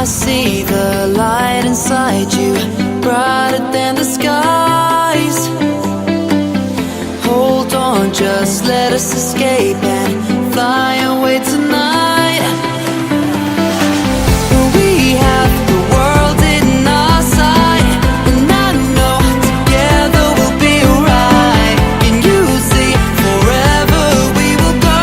I see the light inside you, brighter than the skies. Hold on, just let us escape and fly away tonight. We have the world in our sight, and I know together we'll be alright. Can you see forever we will go?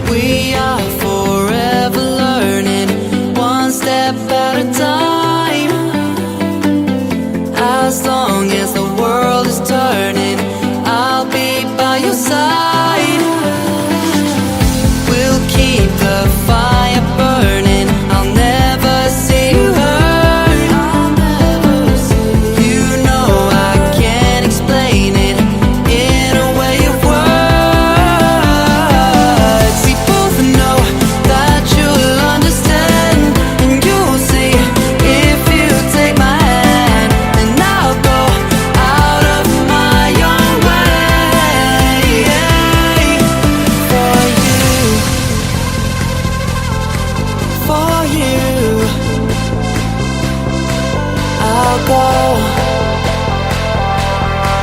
We are forever learning, one step at a time. As long as the world is turning, I'll be by your side. We'll keep the fire burning, I'll never see you hurt. You know I can't explain it in a way of words. We both know that you'll understand, and you'll see if you take my hand, and I'll go out of my own way for you. I'll go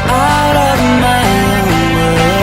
out of my own way.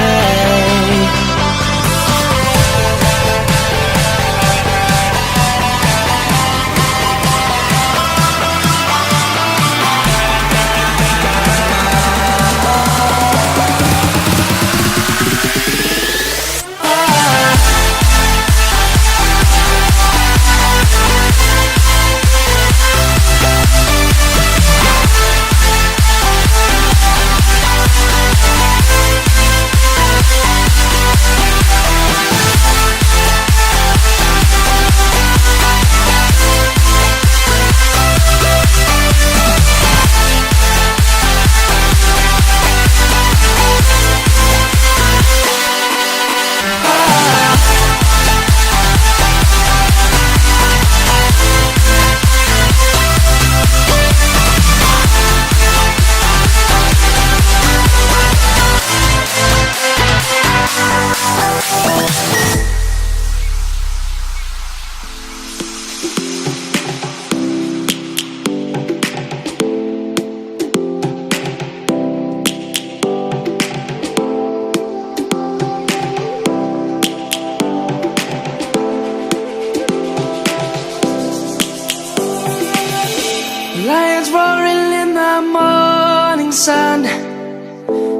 Lions roaring in the morning sun,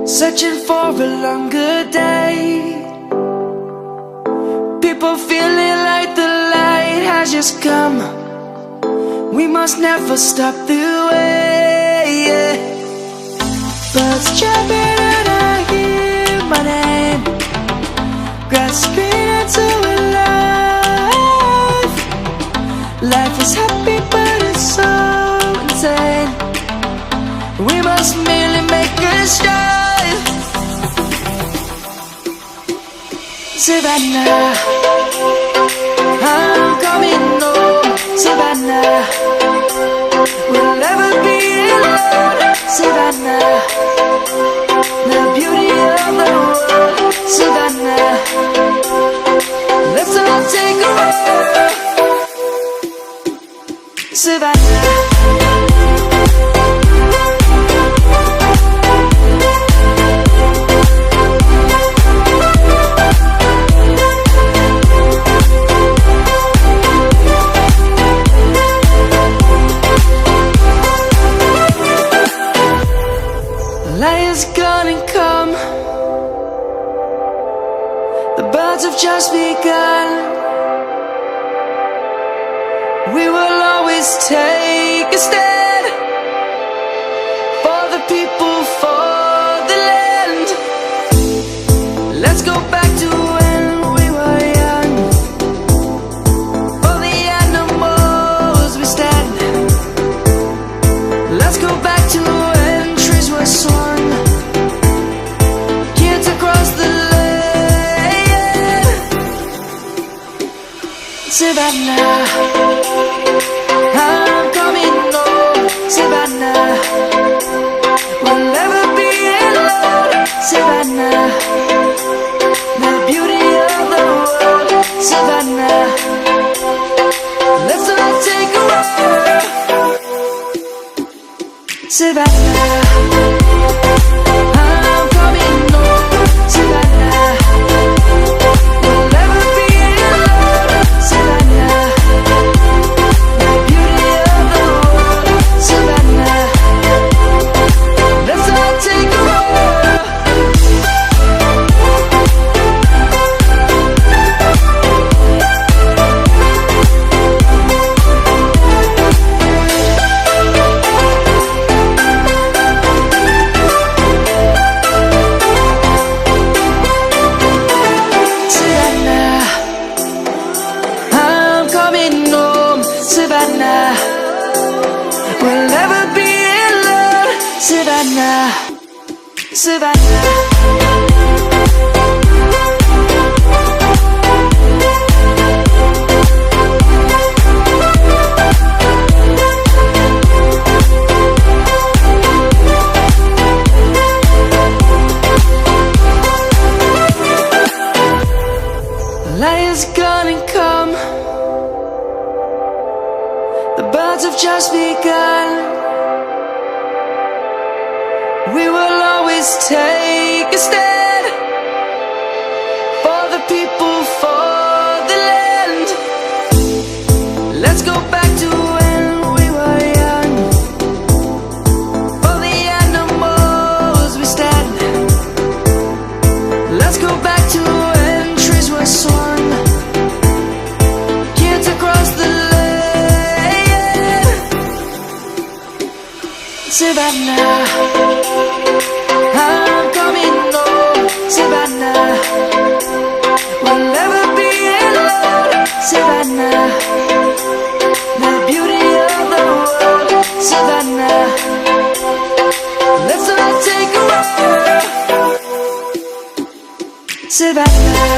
searching for a longer day. People feeling like the light has just come. We must never stop the way. Birds chirping and I hear my name, grasping into a life. Life is happy but it's so insane. We must merely make a start. Savannah, I'm coming home. Savannah, we'll never be alone. Savannah, the beauty of the world. Savannah, let's birds have just begun. We will always take a stand for the people, for the land. Let's go back to when we were young. For the animals we stand. Let's go back to when trees were swung. Kids across the land. Savannah, I'm coming home. Savannah, we'll never be alone. Savannah, the beauty of the world. Savannah, let's all take a walk. Savannah, I'm coming home. Savannah, we'll never be alone. Savannah, the beauty of the world. Savannah, let's all take a walk. Savannah, I'm coming home. Savannah, we'll never be alone. Savannah, Savannah. Light is gonna come. The birds have just begun. We will always take a stand for the people, for the land. Let's go back to when we were young. For the animals we stand. Let's go back to when trees were swung. Kids across the land. Savannah, I'm coming home. Savannah, we'll never be alone. Savannah, the beauty of the world. Savannah, let's all take a walk. Savannah.